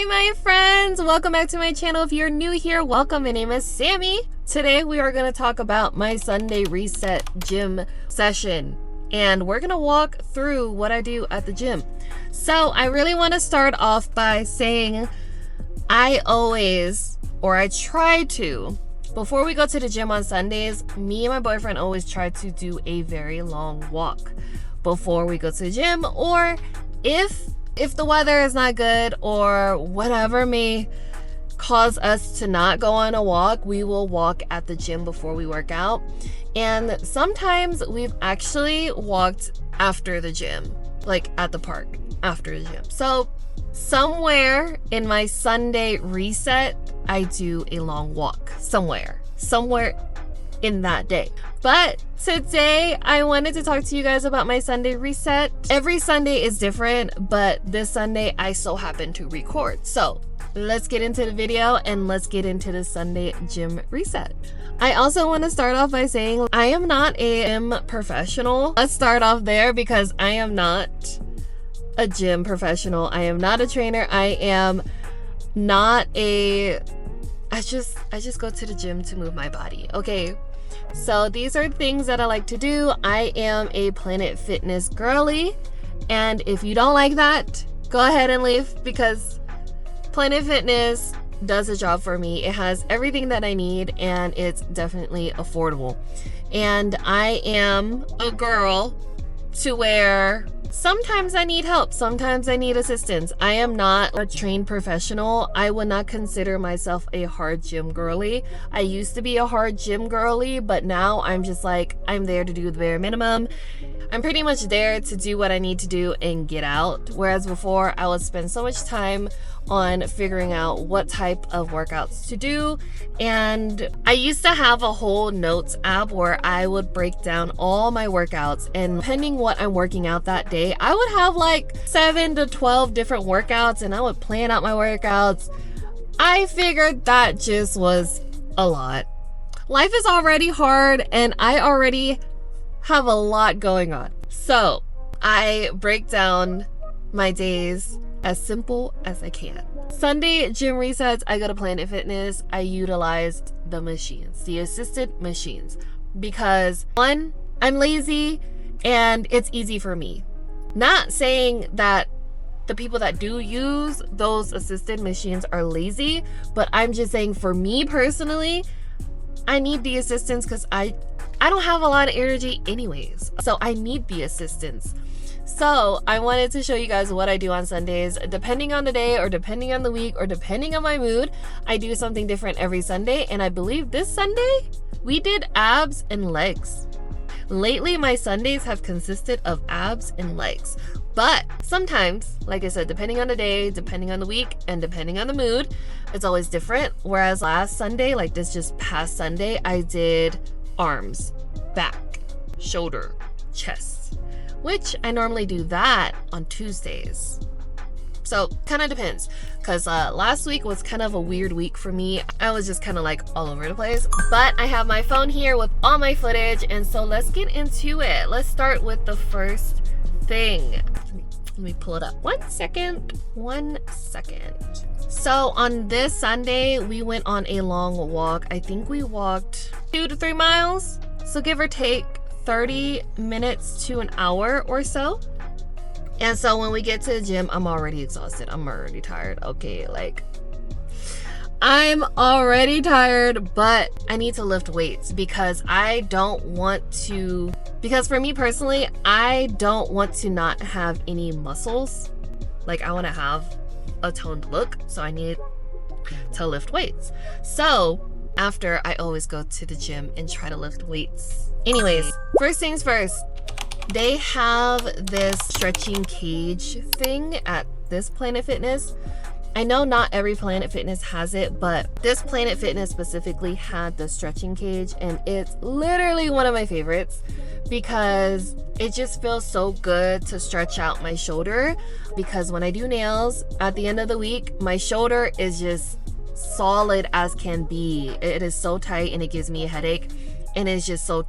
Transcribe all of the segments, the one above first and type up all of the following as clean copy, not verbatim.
my friends, welcome back to my channel. If you're new here, welcome. My name is Sammy. Today we are going to talk about my Sunday reset gym session, and we're going to walk through what I do at the gym. So I really want to start off by saying I try to, before we go to the gym on Sundays, me and my boyfriend always try to do a very long walk before we go to the gym, or if the weather is not good or whatever may cause us to not go on a walk, we will walk at the gym before we work out. And sometimes we've actually walked after the gym, like at the park after the gym. So somewhere in my Sunday reset, I do a long walk somewhere in that day. But today I wanted to talk to you guys about my Sunday reset. Every Sunday is different, but this Sunday I so happen to record. So let's get into the video and let's get into the Sunday gym reset. I also want to start off by saying I am not a gym professional. Let's start off there because I am not a gym professional. I am not a trainer. I am not a... I just go to the gym to move my body, okay? So these are things that I like to do. I am a Planet Fitness girly, and if you don't like that, go ahead and leave, because Planet Fitness does a job for me. It has everything that I need, and it's definitely affordable. And I am a girl to where sometimes I need help, sometimes I need assistance. I am not a trained professional. I would not consider myself a hard gym girly. I used to be a hard gym girly, but now I'm just like, I'm there to do the bare minimum. I'm pretty much there to do what I need to do and get out. Whereas before, I would spend so much time on figuring out what type of workouts to do. And I used to have a whole notes app where I would break down all my workouts, and depending what I'm working out that day, I would have like 7 to 12 different workouts, and I would plan out my workouts. I figured that just was a lot. Life is already hard and I already have a lot going on. So I break down my days as simple as I can. Sunday gym resets, I go to Planet Fitness. I utilized the machines, the assisted machines, because one, I'm lazy and it's easy for me. Not saying that the people that do use those assisted machines are lazy, but I'm just saying for me personally, I need the assistance because I don't have a lot of energy anyways. So I need the assistance. So I wanted to show you guys what I do on Sundays. Depending on the day or depending on the week or depending on my mood, I do something different every Sunday. And I believe this Sunday, we did abs and legs. Lately, my Sundays have consisted of abs and legs. But sometimes, like I said, depending on the day, depending on the week, and depending on the mood, it's always different. Whereas last Sunday, like this just past Sunday, I did arms, back, shoulder, chest, which I normally do that on Tuesdays. So kind of depends, because last week was kind of a weird week for me. I was just kind of like all over the place, but I have my phone here with all my footage, and so let's get into it. Let's start with the first thing. Let me pull it up. One second. So on this Sunday, we went on a long walk. I think we walked 2 to 3 miles. So give or take 30 minutes to an hour or so. And so when we get to the gym, I'm already exhausted. I'm already tired. Okay, like I'm already tired, but I need to lift weights because I don't want to, because for me personally, I don't want to not have any muscles. Like I want to have a toned look, so I need to lift weights. So after, I always go to the gym and try to lift weights. Anyways, first things first, they have this stretching cage thing at this Planet Fitness. I know not every Planet Fitness has it, but this Planet Fitness specifically had the stretching cage, and it's literally one of my favorites because it just feels so good to stretch out my shoulder, because when I do nails at the end of the week, my shoulder is just solid as can be. It is so tight and it gives me a headache, and it's just so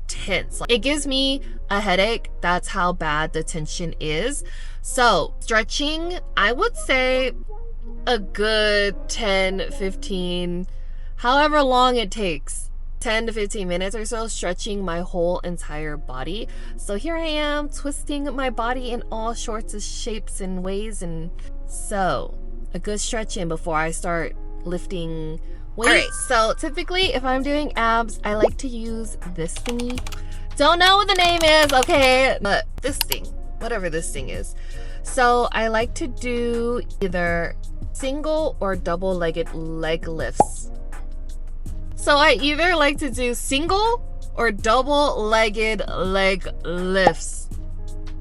tense. It gives me a headache. That's how bad the tension is. So stretching, I would say a good 10, 15, however long it takes, 10 to 15 minutes or so, stretching my whole entire body. So here I am twisting my body in all sorts of shapes and ways, and so a good stretching before I start lifting weights. Alright, so typically if I'm doing abs, I like to use this thingy. Don't know what the name is, okay, but this thing, whatever this thing is. So I like to do either single or double-legged leg lifts. So I either like to do single or double-legged leg lifts.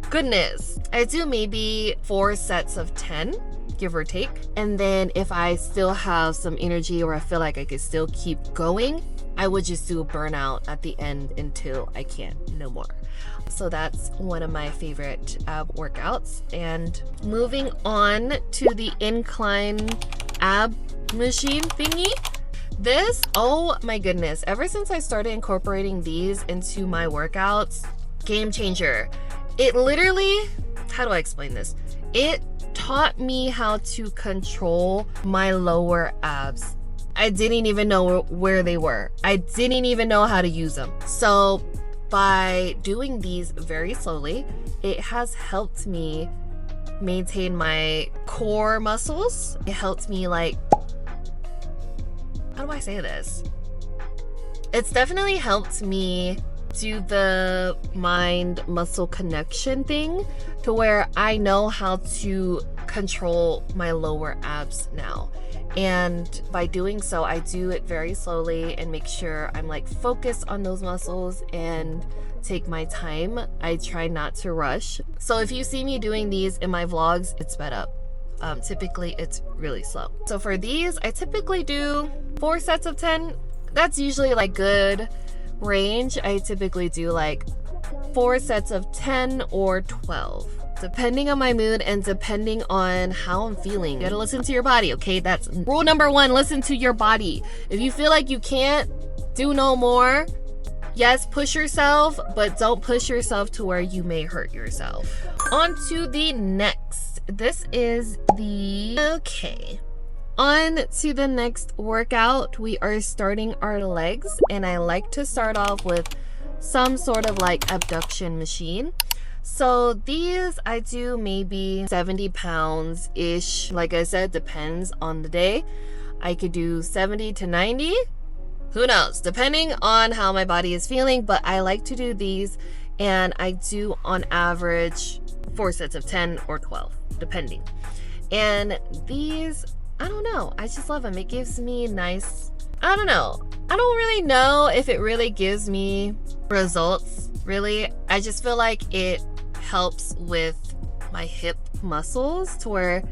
Goodness. I do maybe 4 sets of 10, give or take. And then if I still have some energy or I feel like I could still keep going, I would just do a burnout at the end until I can't no more. So that's one of my favorite ab workouts. And moving on to the incline ab machine thingy. This, oh my goodness, ever since I started incorporating these into my workouts, game changer. It literally, how do I explain this? It taught me how to control my lower abs. I didn't even know where they were. I didn't even know how to use them. So by doing these very slowly, it has helped me maintain my core muscles. It helped me, like, how do I say this? It's definitely helped me do the mind muscle connection thing to where I know how to control my lower abs now. And by doing so, I do it very slowly and make sure I'm like focused on those muscles and take my time. I try not to rush. So if you see me doing these in my vlogs, it's sped up. Typically it's really slow. So for these, I typically do 4 sets of 10. That's usually like good range. I typically do like 4 sets of 10 or 12. Depending on my mood and depending on how I'm feeling. You gotta listen to your body, okay? That's rule number 1, listen to your body. If you feel like you can't do no more, yes, push yourself, but don't push yourself to where you may hurt yourself. On to the next. This is the, okay. On to the next workout, we are starting our legs, and I like to start off with some sort of like abduction machine. So these I do maybe 70 pounds ish. Like I said, depends on the day. I could do 70 to 90. Who knows? Depending on how my body is feeling, but I like to do these, and I do on average 4 sets of 10 or 12, depending. And these, I don't know, I just love them. It gives me nice, I don't know. I don't really know if it really gives me results, really. I just feel like it helps with my hip muscles to where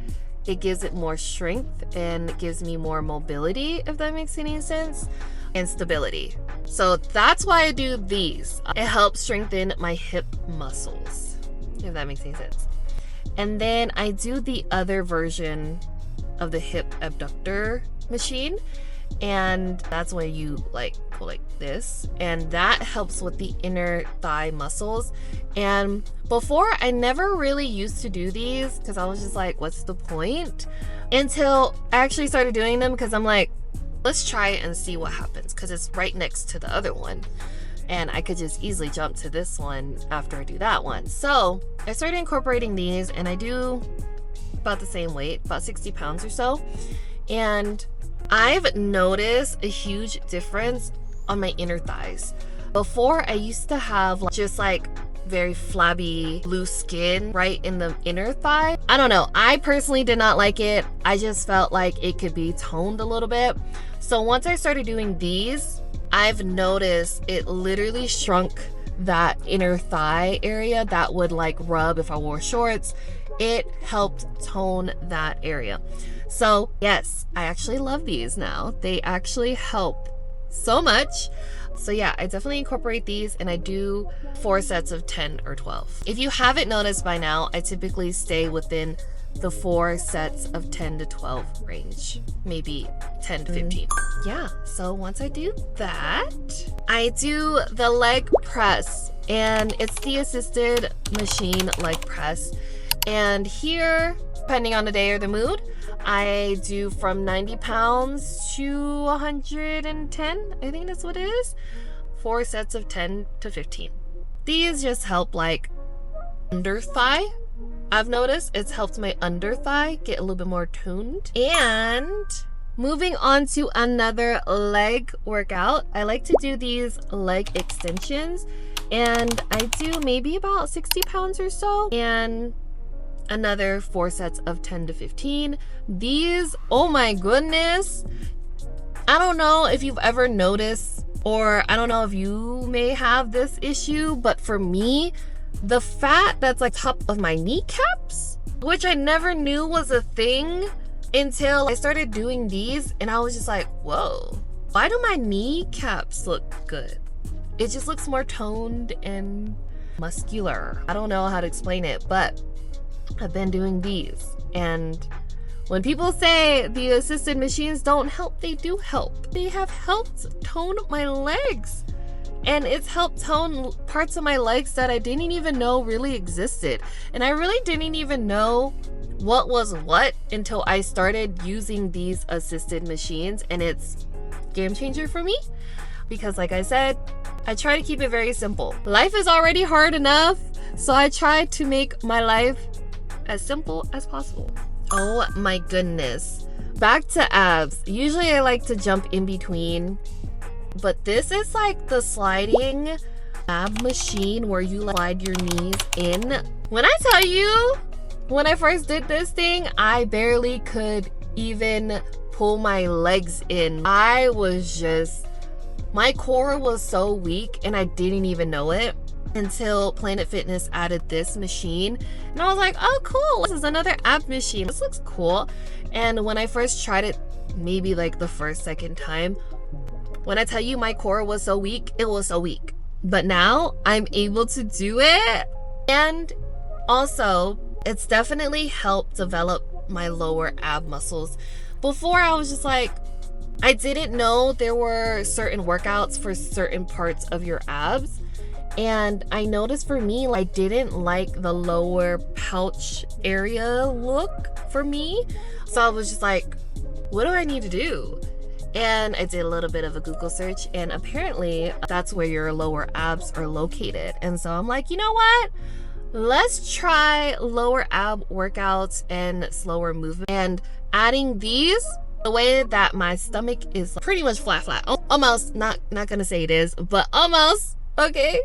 it gives it more strength and it gives me more mobility, if that makes any sense, and stability. So that's why I do these. It helps strengthen my hip muscles, if that makes any sense. And then I do the other version of the hip abductor machine, and that's where you like go like this, and that helps with the inner thigh muscles. And before, I never really used to do these because I was just like, what's the point? Until I actually started doing them, because I'm like, let's try it and see what happens, because it's right next to the other one and I could just easily jump to this one after I do that one. So I started incorporating these, and I do about the same weight, about 60 pounds or so, and I've noticed a huge difference on my inner thighs. Before, I used to have just like very flabby, loose skin right in the inner thigh. I don't know. I personally did not like it. I just felt like it could be toned a little bit. So once I started doing these, I've noticed it literally shrunk that inner thigh area that would like rub if I wore shorts. It helped tone that area. So yes, I actually love these now. They actually help so much. So yeah, I definitely incorporate these, and I do 4 sets of 10 or 12. If you haven't noticed by now, I typically stay within the 4 sets of 10 to 12 range, maybe 10 to 15. Yeah, so once I do that, I do the leg press, and it's the assisted machine leg press. And here depending on the day or the mood. I do from 90 pounds to 110, I think that's what it is. 4 sets of 10 to 15. These just help like under thigh. I've noticed it's helped my under thigh get a little bit more toned. And moving on to another leg workout, I like to do these leg extensions, and I do maybe about 60 pounds or so, and another 4 sets of 10 to 15. These, oh my goodness, I don't know if you've ever noticed, or I don't know if you may have this issue, but for me, the fat that's like top of my kneecaps, which I never knew was a thing until I started doing these, and I was just like, whoa, why do my kneecaps look good? It just looks more toned and muscular. I don't know how to explain it, but I've been doing these, and when people say the assisted machines don't help, they do help. They have helped tone my legs, and it's helped tone parts of my legs that I didn't even know really existed. And I really didn't even know what was what until I started using these assisted machines, and it's game changer for me because, like I said, I try to keep it very simple. Life is already hard enough, so I try to make my life as simple as possible. Oh my goodness. Back to abs. Usually I like to jump in between, but this is like the sliding ab machine where you slide your knees in. When I tell you, when I first did this thing, I barely could even pull my legs in. I was just, my core was so weak and I didn't even know it until Planet Fitness added this machine, and I was like, oh cool, this is another ab machine, this looks cool. And when I first tried it, maybe like the second time, when I tell you my core was so weak, it was so weak, but now I'm able to do it. And also it's definitely helped develop my lower ab muscles. Before I was just like, I didn't know there were certain workouts for certain parts of your abs. And I noticed for me, I didn't like the lower pouch area look for me. So I was just like, what do I need to do? And I did a little bit of a Google search, and apparently that's where your lower abs are located. And so I'm like, you know what? Let's try lower ab workouts and slower movement. And adding these, the way that my stomach is pretty much flat. Almost, not gonna say it is, but almost, okay?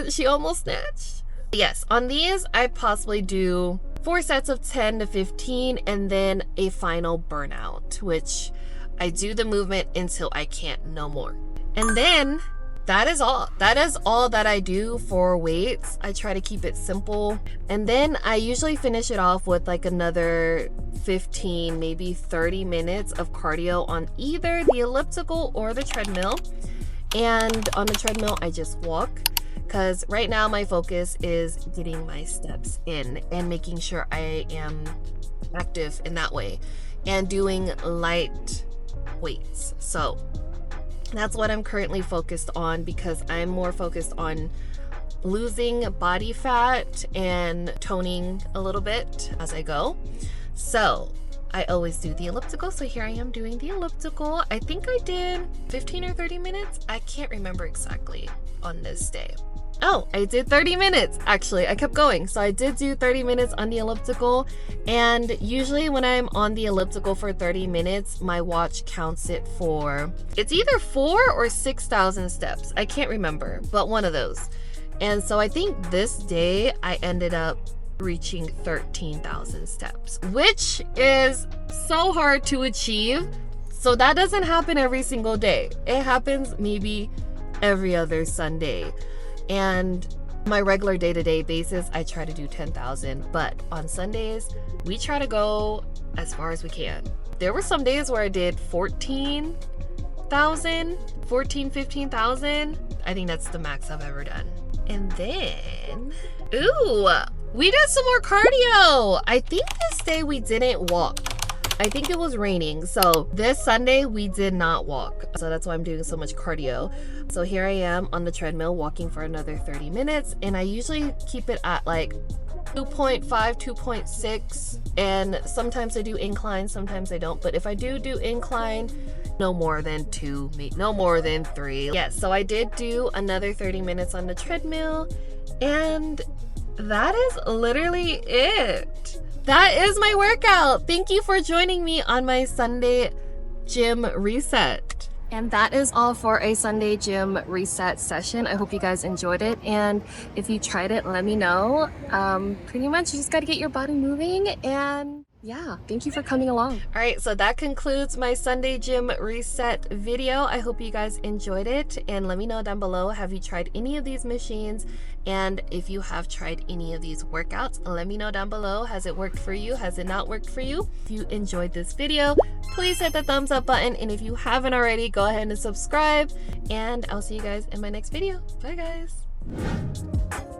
She almost snatched. Yes, on these, I possibly do 4 sets of 10 to 15 and then a final burnout, which I do the movement until I can't no more. And then that is all. That is all that I do for weights. I try to keep it simple. And then I usually finish it off with like another 15, maybe 30 minutes of cardio on either the elliptical or the treadmill. And on the treadmill, I just walk, because right now my focus is getting my steps in and making sure I am active in that way and doing light weights. So that's what I'm currently focused on, because I'm more focused on losing body fat and toning a little bit as I go. So I always do the elliptical, so here I am doing the elliptical. I think I did 15 or 30 minutes. I can't remember exactly on this day. Oh, I did 30 minutes actually. I kept going, so I did do 30 minutes on the elliptical. And usually when I'm on the elliptical for 30 minutes, my watch counts it for, it's either 4 or 6,000 steps. I can't remember, but one of those. And so I think this day I ended up reaching 13,000 steps, which is so hard to achieve. So that doesn't happen every single day. It happens maybe every other Sunday. And my regular day-to-day basis, I try to do 10,000, but on Sundays, we try to go as far as we can. There were some days where I did 14,000, 15,000. I think that's the max I've ever done. And then, ooh, we did some more cardio. I think this day we didn't walk. I think it was raining. So this Sunday we did not walk. So that's why I'm doing so much cardio. So here I am on the treadmill walking for another 30 minutes. And I usually keep it at like 2.5, 2.6. And sometimes I do incline, sometimes I don't. But if I do incline, no more than 2, no more than 3. Yes, so I did do another 30 minutes on the treadmill. And that is literally it. That is my workout. Thank you for joining me on my Sunday gym reset. And that is all for a Sunday gym reset session. I hope you guys enjoyed it. And if you tried it, let me know. Pretty much you just got to get your body moving. And yeah, thank you for coming along. All right, so that concludes my Sunday gym reset video. I hope you guys enjoyed it. And let me know down below, have you tried any of these machines? And if you have tried any of these workouts, let me know down below. Has it worked for you? Has it not worked for you? If you enjoyed this video, please hit the thumbs up button. And if you haven't already, go ahead and subscribe. And I'll see you guys in my next video. Bye, guys.